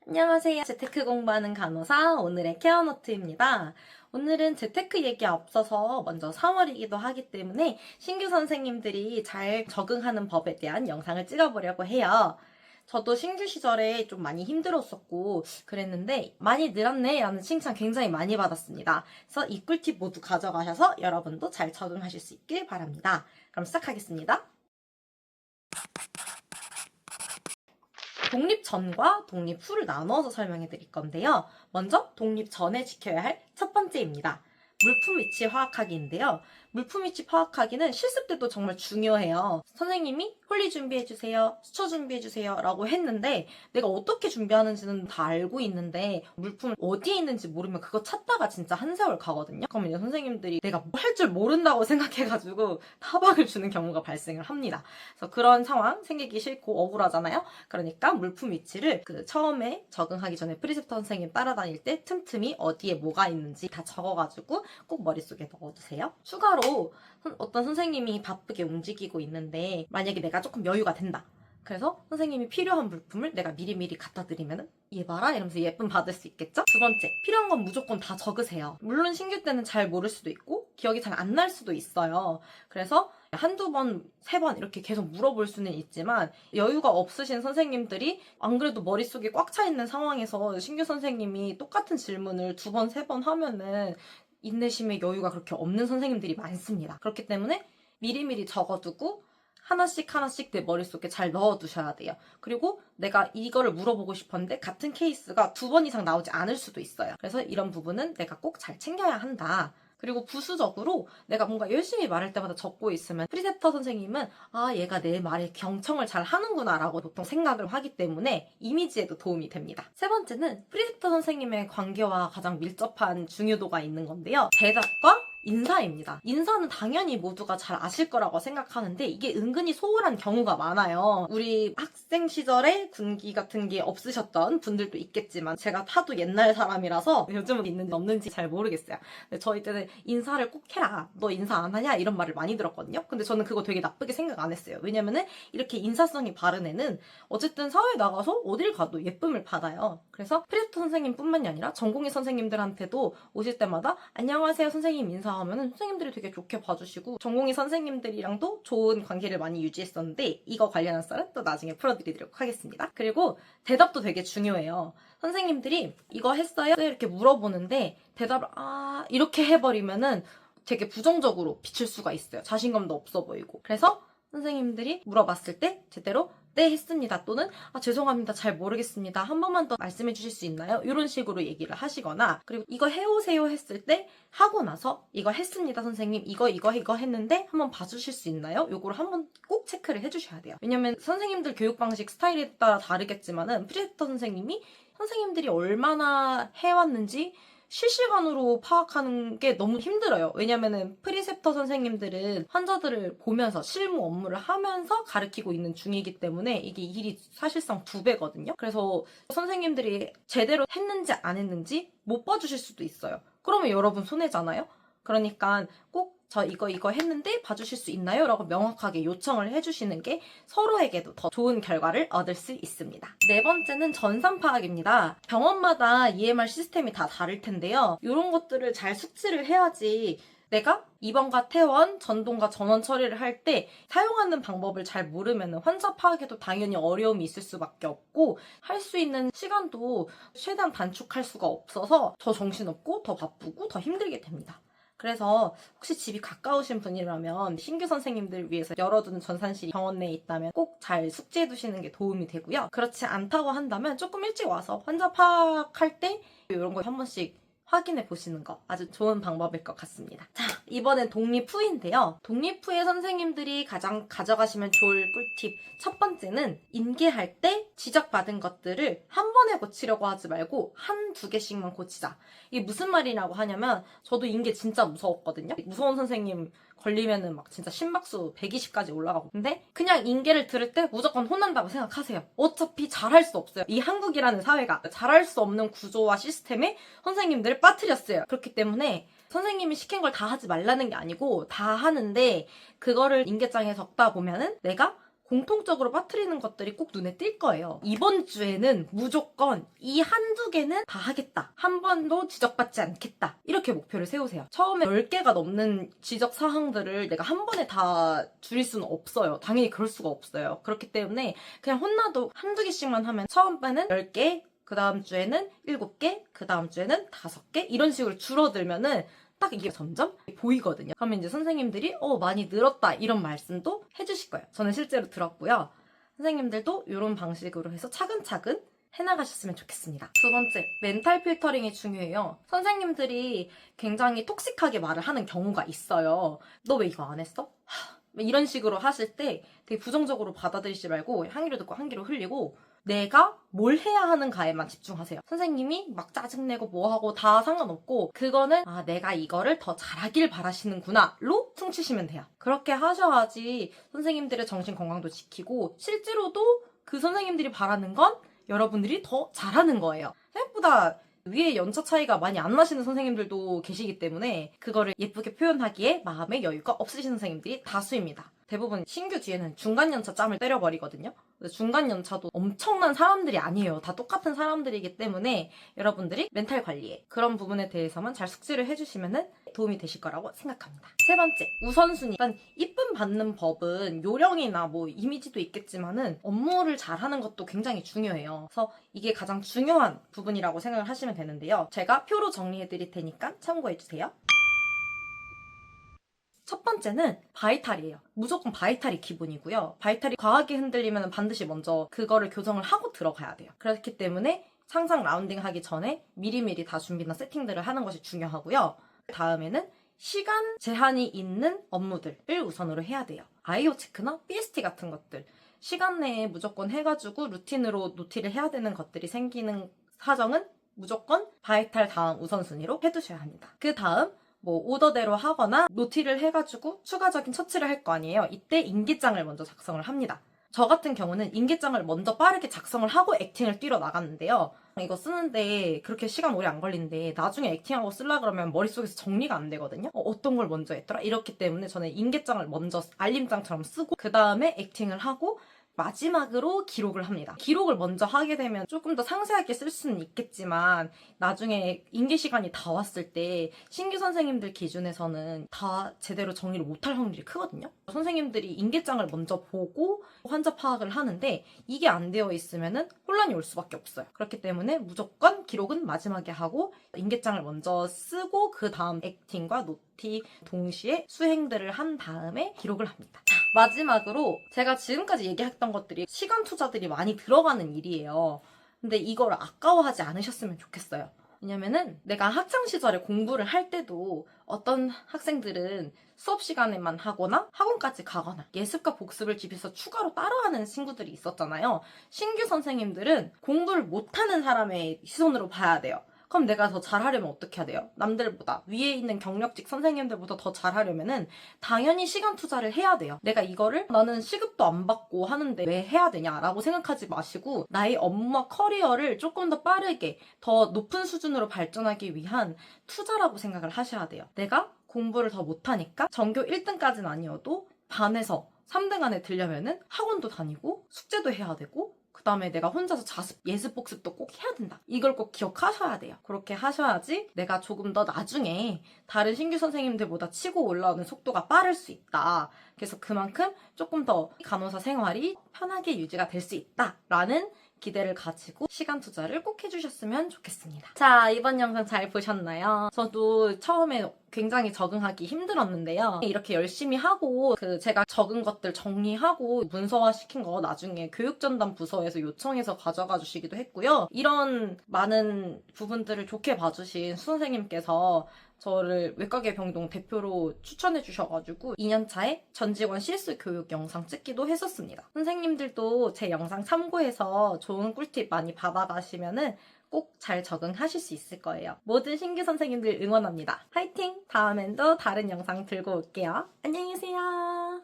안녕하세요. 재테크 공부하는 간호사 오늘의 케어노트입니다. 오늘은 재테크 얘기 앞서서 먼저 4월이기도 하기 때문에 신규 선생님들이 잘 적응하는 법에 대한 영상을 찍어보려고 해요. 저도 신규 시절에 좀 많이 힘들었었고 그랬는데 많이 늘었네 라는 칭찬 굉장히 많이 받았습니다. 그래서 이 꿀팁 모두 가져가셔서 여러분도 잘 적응하실 수 있길 바랍니다. 그럼 시작하겠습니다. 독립 전과 독립 후를 나눠서 설명해 드릴 건데요. 먼저 독립 전에 지켜야 할 첫 번째입니다. 물품 위치 파악하기인데요. 물품 위치 파악하기는 실습 때도 정말 중요해요. 선생님이 홀리 준비해주세요, 수초 준비해주세요 라고 했는데 내가 어떻게 준비하는지는 다 알고 있는데 물품을 어디에 있는지 모르면 그거 찾다가 진짜 한 세월 가거든요. 그러면 이제 선생님들이 내가 뭐 할 줄 모른다고 생각해가지고 타박을 주는 경우가 발생을 합니다. 그래서 그런 상황 생기기 싫고 억울하잖아요. 그러니까 물품 위치를 처음에 적응하기 전에 프리셉터 선생님 따라다닐 때 틈틈이 어디에 뭐가 있는지 다 적어가지고 꼭 머릿속에 넣어두세요. 추가로 어떤 선생님이 바쁘게 움직이고 있는데 만약에 내가 조금 여유가 된다. 그래서 선생님이 필요한 물품을 내가 미리미리 갖다 드리면 얘 봐라 이러면서 예쁨 받을 수 있겠죠? 두 번째, 필요한 건 무조건 다 적으세요. 물론 신규 때는 잘 모를 수도 있고 기억이 잘 안 날 수도 있어요. 그래서 한두 번, 세 번 이렇게 계속 물어볼 수는 있지만 여유가 없으신 선생님들이 안 그래도 머릿속에 꽉 차 있는 상황에서 신규 선생님이 똑같은 질문을 두 번, 세 번 하면은 인내심의 여유가 그렇게 없는 선생님들이 많습니다. 그렇기 때문에 미리미리 적어두고 하나씩 하나씩 내 머릿속에 잘 넣어두셔야 돼요. 그리고 내가 이거를 물어보고 싶었는데 같은 케이스가 두 번 이상 나오지 않을 수도 있어요. 그래서 이런 부분은 내가 꼭 잘 챙겨야 한다. 그리고 부수적으로 내가 뭔가 열심히 말할 때마다 적고 있으면 프리셉터 선생님은 아 얘가 내 말에 경청을 잘 하는구나 라고 보통 생각을 하기 때문에 이미지에도 도움이 됩니다. 세 번째는 프리셉터 선생님의 관계와 가장 밀접한 중요도가 있는 건데요. 대답과 인사입니다. 인사는 당연히 모두가 잘 아실 거라고 생각하는데 이게 은근히 소홀한 경우가 많아요. 우리 학생 시절에 군기 같은 게 없으셨던 분들도 있겠지만 제가 하도 옛날 사람이라서 요즘은 있는지 없는지 잘 모르겠어요. 근데 저희 때는 인사를 꼭 해라. 너 인사 안 하냐? 이런 말을 많이 들었거든요. 근데 저는 그거 되게 나쁘게 생각 안 했어요. 왜냐면은 이렇게 인사성이 바른 애는 어쨌든 사회에 나가서 어딜 가도 예쁨을 받아요. 그래서 프리셉터 선생님뿐만이 아니라 전공의 선생님들한테도 오실 때마다 안녕하세요 선생님 인사하면은 선생님들이 되게 좋게 봐주시고 전공의 선생님들이랑도 좋은 관계를 많이 유지했었는데 이거 관련한 썰은 또 나중에 풀어드리도록 하겠습니다. 그리고 대답도 되게 중요해요. 선생님들이 이거 했어요? 이렇게 물어보는데 대답을 이렇게 해버리면은 되게 부정적으로 비칠 수가 있어요. 자신감도 없어 보이고. 그래서 선생님들이 물어봤을 때 제대로 네 했습니다 또는 죄송합니다 잘 모르겠습니다 한 번만 더 말씀해 주실 수 있나요? 이런 식으로 얘기를 하시거나 그리고 이거 해오세요 했을 때 하고 나서 이거 했습니다 선생님 이거 했는데 한번 봐주실 수 있나요? 요거를 한번 꼭 체크를 해주셔야 돼요. 왜냐면 선생님들 교육 방식 스타일에 따라 다르겠지만은 프리셉터 선생님이 선생님들이 얼마나 해왔는지 실시간으로 파악하는 게 너무 힘들어요. 왜냐면은 프리셉터 선생님들은 환자들을 보면서 실무 업무를 하면서 가르치고 있는 중이기 때문에 이게 일이 사실상 2배거든요. 그래서 선생님들이 제대로 했는지 안 했는지 못 봐주실 수도 있어요. 그러면 여러분 손해잖아요. 그러니까 꼭 저 이거 했는데 봐주실 수 있나요? 라고 명확하게 요청을 해주시는 게 서로에게도 더 좋은 결과를 얻을 수 있습니다. 네 번째는 전산 파악입니다. 병원마다 EMR 시스템이 다 다를 텐데요. 이런 것들을 잘 숙지를 해야지 내가 입원과 퇴원, 전동과 전원 처리를 할 때 사용하는 방법을 잘 모르면 환자 파악에도 당연히 어려움이 있을 수밖에 없고 할 수 있는 시간도 최대한 단축할 수가 없어서 더 정신없고 더 바쁘고 더 힘들게 됩니다. 그래서 혹시 집이 가까우신 분이라면 신규 선생님들 위해서 열어두는 전산실이 병원 내에 있다면 꼭 잘 숙지해 두시는 게 도움이 되고요. 그렇지 않다고 한다면 조금 일찍 와서 환자 파악할 때 이런 거 한 번씩 확인해 보시는 거 아주 좋은 방법일 것 같습니다. 자, 이번엔 독립 후인데요. 독립 후에 선생님들이 가장 가져가시면 좋을 꿀팁 첫 번째는 인계할 때 지적받은 것들을 한 번에 고치려고 하지 말고 한두 개씩만 고치자. 이게 무슨 말이냐고 하냐면 저도 인계 진짜 무서웠거든요. 무서운 선생님 걸리면은 막 진짜 심박수 120까지 올라가고 근데 그냥 인계를 들을 때 무조건 혼난다고 생각하세요. 어차피 잘할 수 없어요. 이 한국이라는 사회가 잘할 수 없는 구조와 시스템에 선생님들을 빠뜨렸어요. 그렇기 때문에 선생님이 시킨 걸 다 하지 말라는 게 아니고 다 하는데 그거를 인계장에 적다 보면은 내가 공통적으로 빠뜨리는 것들이 꼭 눈에 띌 거예요. 이번 주에는 무조건 이 한두 개는 다 하겠다. 한 번도 지적받지 않겠다. 이렇게 목표를 세우세요. 처음에 10개가 넘는 지적 사항들을 내가 한 번에 다 줄일 수는 없어요. 당연히 그럴 수가 없어요. 그렇기 때문에 그냥 혼나도 한두 개씩만 하면 처음에는 10개, 그 다음 주에는 7개, 그 다음 주에는 5개 이런 식으로 줄어들면은 딱 이게 점점 보이거든요. 그러면 이제 선생님들이 많이 늘었다 이런 말씀도 해주실 거예요. 저는 실제로 들었고요. 선생님들도 이런 방식으로 해서 차근차근 해나가셨으면 좋겠습니다. 두 번째, 멘탈 필터링이 중요해요. 선생님들이 굉장히 톡식하게 말을 하는 경우가 있어요. 너 왜 이거 안 했어? 이런 식으로 하실 때 되게 부정적으로 받아들이지 말고 한 귀로 듣고 한 귀로 흘리고 내가 뭘 해야 하는가에만 집중하세요. 선생님이 막 짜증내고 뭐하고 다 상관없고 그거는 내가 이거를 더 잘하길 바라시는구나로 퉁치시면 돼요. 그렇게 하셔야지 선생님들의 정신건강도 지키고 실제로도 그 선생님들이 바라는 건 여러분들이 더 잘하는 거예요. 생각보다 위에 연차 차이가 많이 안 나시는 선생님들도 계시기 때문에 그거를 예쁘게 표현하기에 마음의 여유가 없으신 선생님들이 다수입니다. 대부분 신규 뒤에는 중간 연차 짬을 때려버리거든요. 중간 연차도 엄청난 사람들이 아니에요. 다 똑같은 사람들이기 때문에 여러분들이 멘탈 관리에 그런 부분에 대해서만 잘 숙지를 해주시면 도움이 되실 거라고 생각합니다. 세 번째, 우선순위. 일단 이쁨 받는 법은 요령이나 뭐 이미지도 있겠지만은 업무를 잘하는 것도 굉장히 중요해요. 그래서 이게 가장 중요한 부분이라고 생각을 하시면 되는데요. 제가 표로 정리해 드릴 테니까 참고해 주세요. 첫 번째는 바이탈이에요. 무조건 바이탈이 기본이고요. 바이탈이 과하게 흔들리면 반드시 먼저 그거를 교정을 하고 들어가야 돼요. 그렇기 때문에 항상 라운딩 하기 전에 미리미리 다 준비나 세팅들을 하는 것이 중요하고요. 다음에는 시간 제한이 있는 업무들을 우선으로 해야 돼요. 아이오 체크나 BST 같은 것들. 시간 내에 무조건 해가지고 루틴으로 노티를 해야 되는 것들이 생기는 사정은 무조건 바이탈 다음 우선순위로 해두셔야 합니다. 그 다음 뭐 오더대로 하거나 노티를 해가지고 추가적인 처치를 할 거 아니에요. 이때 인기장을 먼저 작성을 합니다. 저 같은 경우는 인기장을 먼저 빠르게 작성을 하고 액팅을 뛰러 나갔는데요. 이거 쓰는데 그렇게 시간 오래 안 걸리는데 나중에 액팅하고 쓰려고 그러면 머릿속에서 정리가 안 되거든요. 어떤 걸 먼저 했더라? 이렇기 때문에 저는 인계장을 먼저 알림장처럼 쓰고 그 다음에 액팅을 하고 마지막으로 기록을 합니다. 기록을 먼저 하게 되면 조금 더 상세하게 쓸 수는 있겠지만 나중에 인계 시간이 다 왔을 때 신규 선생님들 기준에서는 다 제대로 정리를 못할 확률이 크거든요. 선생님들이 인계장을 먼저 보고 환자 파악을 하는데 이게 안 되어 있으면 혼란이 올 수밖에 없어요. 그렇기 때문에 무조건 기록은 마지막에 하고 인계장을 먼저 쓰고 그 다음 액팅과 노티 동시에 수행들을 한 다음에 기록을 합니다. 자, 마지막으로 제가 지금까지 얘기했던 것들이 시간 투자들이 많이 들어가는 일이에요. 근데 이걸 아까워하지 않으셨으면 좋겠어요. 왜냐면은 내가 학창시절에 공부를 할 때도 어떤 학생들은 수업 시간에만 하거나 학원까지 가거나 예습과 복습을 집에서 추가로 따로 하는 친구들이 있었잖아요. 신규 선생님들은 공부를 못하는 사람의 시선으로 봐야 돼요. 그럼 내가 더 잘하려면 어떻게 해야 돼요? 남들보다 위에 있는 경력직 선생님들보다 더 잘하려면은 당연히 시간 투자를 해야 돼요. 내가 이거를 나는 시급도 안 받고 하는데 왜 해야 되냐라고 생각하지 마시고 나의 업무와 커리어를 조금 더 빠르게 더 높은 수준으로 발전하기 위한 투자라고 생각을 하셔야 돼요. 내가 공부를 더 못하니까 전교 1등까지는 아니어도 반에서 3등 안에 들려면은 학원도 다니고 숙제도 해야 되고 그 다음에 내가 혼자서 자습, 예습 복습도 꼭 해야 된다. 이걸 꼭 기억하셔야 돼요. 그렇게 하셔야지 내가 조금 더 나중에 다른 신규 선생님들보다 치고 올라오는 속도가 빠를 수 있다. 그래서 그만큼 조금 더 간호사 생활이 편하게 유지가 될 수 있다라는 기대를 가지고 시간 투자를 꼭 해주셨으면 좋겠습니다. 자, 이번 영상 잘 보셨나요? 저도 처음에 굉장히 적응하기 힘들었는데요. 이렇게 열심히 하고 제가 적은 것들 정리하고 문서화 시킨 거 나중에 교육전담 부서에서 요청해서 가져가 주시기도 했고요. 이런 많은 부분들을 좋게 봐주신 수선생님께서 저를 외과계병동 대표로 추천해 주셔가지고 2년차에 전직원 실수 교육 영상 찍기도 했었습니다. 선생님들도 제 영상 참고해서 좋은 꿀팁 많이 받아가시면은 꼭 잘 적응하실 수 있을 거예요. 모든 신규 선생님들 응원합니다. 화이팅! 다음엔 또 다른 영상 들고 올게요. 안녕히 계세요.